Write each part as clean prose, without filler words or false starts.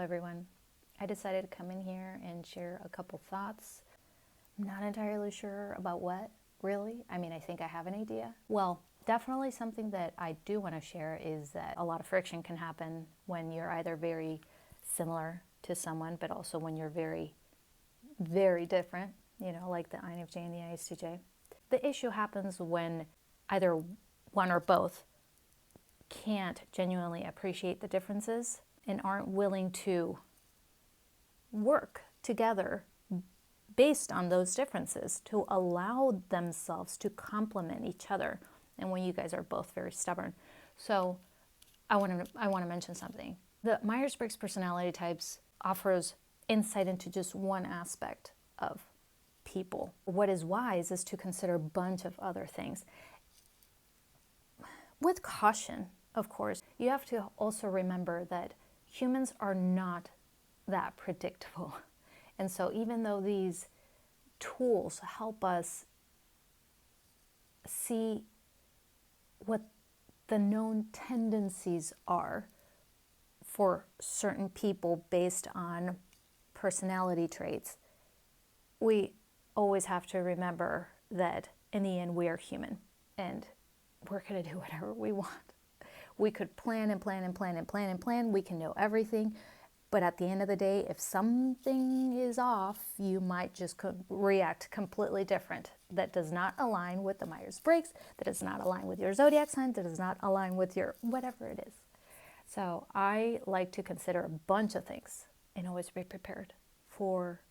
everyone. I decided to come in here and share a couple thoughts. I'm not entirely sure about what, really. I mean, I think I have an idea. Well, definitely something that I do want to share is that a lot of friction can happen when you're either very similar to someone, but also when you're very, very different, like the INFJ and the ISTJ. The issue happens when either one or both can't genuinely appreciate the differences and aren't willing to work together based on those differences to allow themselves to complement each other, and when you guys are both very stubborn. So I want to mention something. The Myers-Briggs personality types offers insight into just one aspect of people. What is wise is to consider a bunch of other things. With caution, of course, you have to also remember that humans are not that predictable. And so even though these tools help us see what the known tendencies are for certain people based on personality traits, we always have to remember that in the end we are human and we're going to do whatever we want. We could plan and plan and plan and plan and plan. We can know everything. But at the end of the day, if something is off, you might just react completely different. That does not align with the Myers-Briggs, that does not align with your zodiac sign, that does not align with your whatever it is. So I like to consider a bunch of things and always be prepared for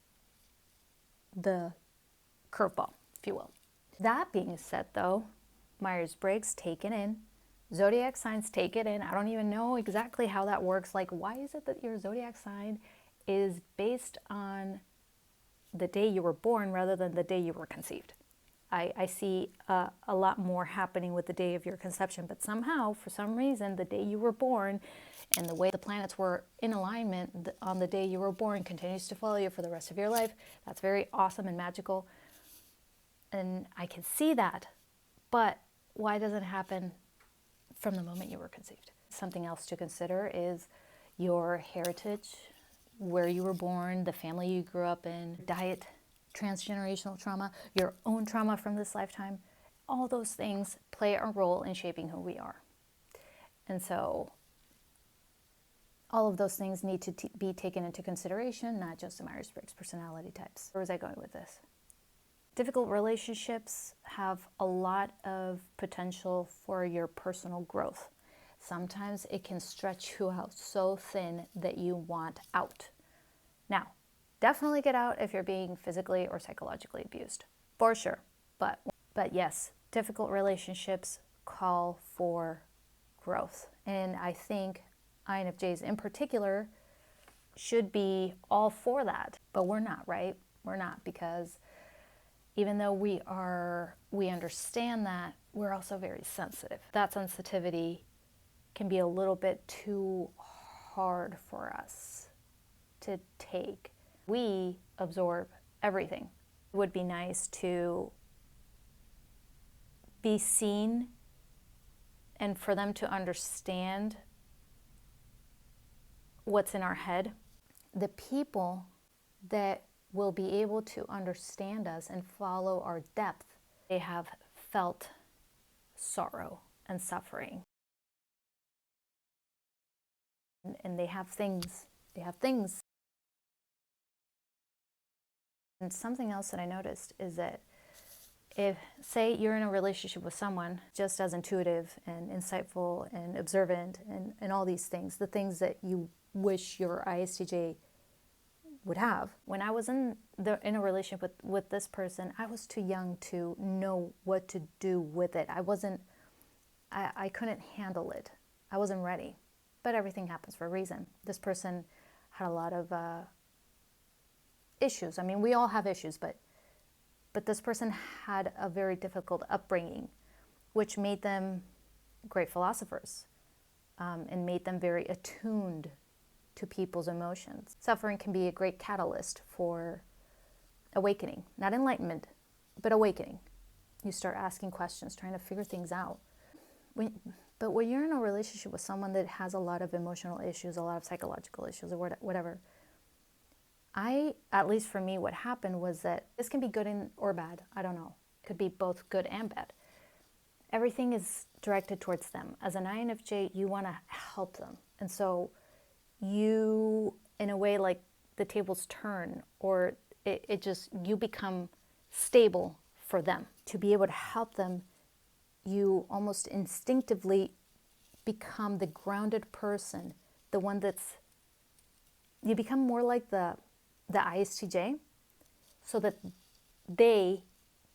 the curveball, if you will. That being said, though, Myers-Briggs, take it in. Zodiac signs, take it in. I don't even know exactly how that works. Like, why is it that your zodiac sign is based on the day you were born rather than the day you were conceived? I see a lot more happening with the day of your conception, but somehow, for some reason, the day you were born and the way the planets were in alignment on the day you were born continues to follow you for the rest of your life. That's very awesome and magical. And I can see that, but why doesn't it happen from the moment you were conceived? Something else to consider is your heritage, where you were born, the family you grew up in, diet, transgenerational trauma, your own trauma from this lifetime. All those things play a role in shaping who we are. And so all of those things need to be taken into consideration, not just the Myers-Briggs personality types. Where was I going with this? Difficult relationships have a lot of potential for your personal growth. Sometimes it can stretch you out so thin that you want out. Now, definitely get out if you're being physically or psychologically abused, for sure. But yes, difficult relationships call for growth. And I think INFJs in particular should be all for that. But we're not, right? We're not, because even though we understand that, we're also very sensitive. That sensitivity can be a little bit too hard for us to take. We absorb everything. It would be nice to be seen and for them to understand what's in our head. The people that will be able to understand us and follow our depth, they have felt sorrow and suffering. And they have things. And something else that I noticed is that if, say, you're in a relationship with someone just as intuitive and insightful and observant and all these things, the things that you wish your ISTJ would have. When I was in a relationship with this person, I was too young to know what to do with it. I couldn't handle it. I wasn't ready. But everything happens for a reason. This person had a lot of issues. I mean, we all have issues, but this person had a very difficult upbringing, which made them great philosophers and made them very attuned to people's emotions. Suffering can be a great catalyst for awakening, not enlightenment, but awakening. You start asking questions, trying to figure things out. But when you're in a relationship with someone that has a lot of emotional issues, a lot of psychological issues, or whatever, at least for me, what happened was that this can be good or bad. I don't know. It could be both good and bad. Everything is directed towards them. As an INFJ, you want to help them. And so you, in a way, like the tables turn, or you become stable for them. To be able to help them, you almost instinctively become the grounded person, the one you become more like the ISTJ, so that they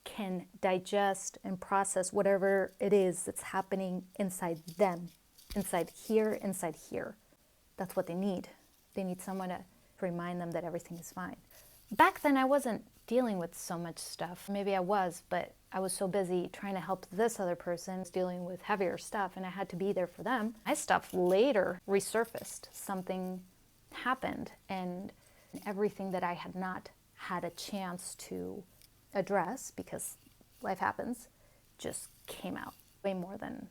can digest and process whatever it is that's happening inside them, inside here. That's what they need. They need someone to remind them that everything is fine. Back then, I wasn't dealing with so much stuff. Maybe I was, but I was so busy trying to help this other person dealing with heavier stuff, and I had to be there for them. My stuff later resurfaced. Something happened, and everything that I had not had a chance to address, because life happens, just came out way more than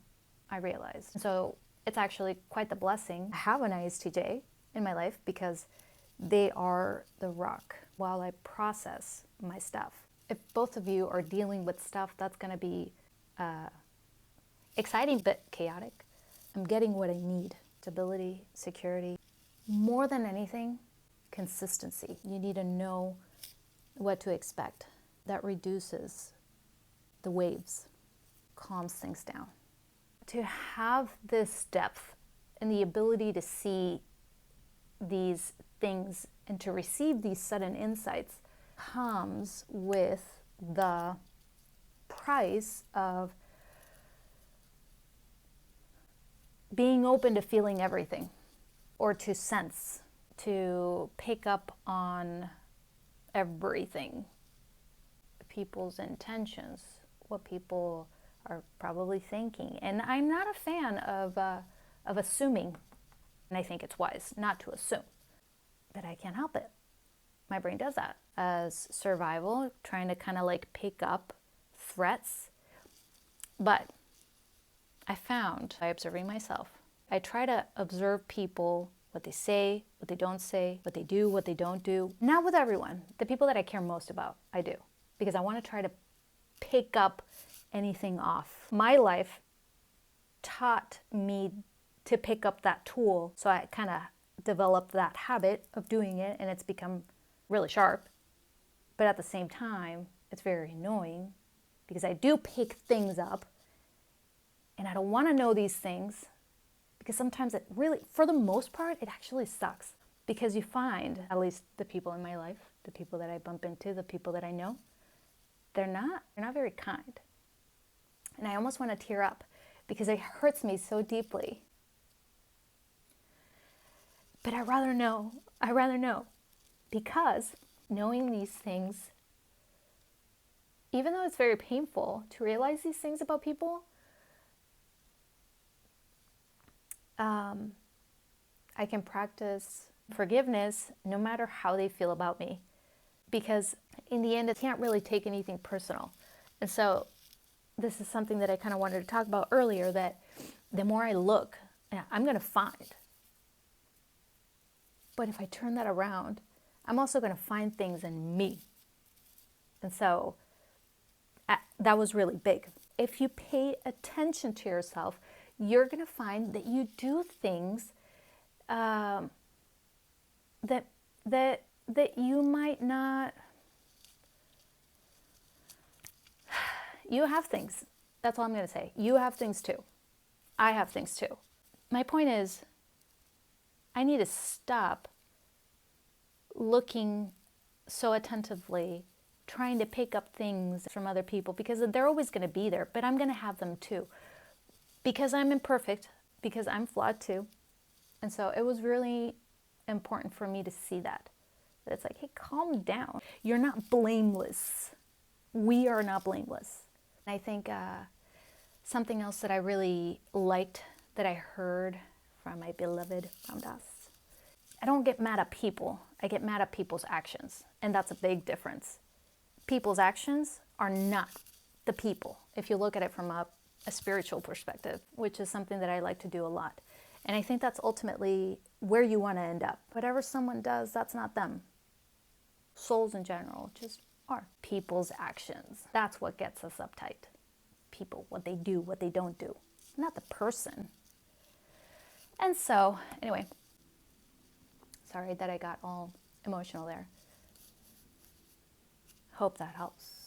I realized. So it's actually quite the blessing to have an ISTJ in my life, because they are the rock while I process my stuff. If both of you are dealing with stuff, that's going to be exciting but chaotic. I'm getting what I need: stability, security. More than anything, consistency. You need to know what to expect. That reduces the waves, calms things down. To have this depth and the ability to see these things and to receive these sudden insights comes with the price of being open to feeling everything, or to sense, to pick up on everything, people's intentions, what people are probably thinking. And I'm not a fan of assuming, and I think it's wise not to assume, but I can't help it. My brain does that as survival, trying to kind of like pick up threats. But I found, by observing myself, I try to observe people, what they say, what they don't say, what they do, what they don't do. Not with everyone. The people that I care most about, I do. Because I want to try to pick up anything off. My life taught me to pick up that tool. So I kind of developed that habit of doing it, and it's become really sharp. But at the same time, it's very annoying, because I do pick things up, and I don't want to know these things, because sometimes it really, for the most part, it actually sucks. Because you find, at least the people in my life, the people that I bump into, the people that I know, they're not very kind. And I almost want to tear up, because it hurts me so deeply. But I'd rather know, because knowing these things, even though it's very painful to realize these things about people, I can practice forgiveness no matter how they feel about me, because in the end, I can't really take anything personal. And so this is something that I kind of wanted to talk about earlier, that the more I look, I'm going to find. But if I turn that around, I'm also going to find things in me. And so that was really big. If you pay attention to yourself, you're going to find that you do things that you might not. You have things. That's all I'm going to say. You have things too. I have things too. My point is, I need to stop looking so attentively, trying to pick up things from other people, because they're always going to be there, but I'm going to have them too. Because I'm imperfect, because I'm flawed too. And so it was really important for me to see that it's like, hey, calm down. You're not blameless. We are not blameless. I think something else that I really liked that I heard from my beloved Ramdas, I don't get mad at people. I get mad at people's actions. And that's a big difference. People's actions are not the people. If you look at it from a a spiritual perspective, which is something that I like to do a lot. And I think that's ultimately where you want to end up. Whatever someone does, that's not them. Souls in general just are. People's actions. That's what gets us uptight. People, what they do, what they don't do, not the person. And so, anyway, sorry that I got all emotional there. Hope that helps.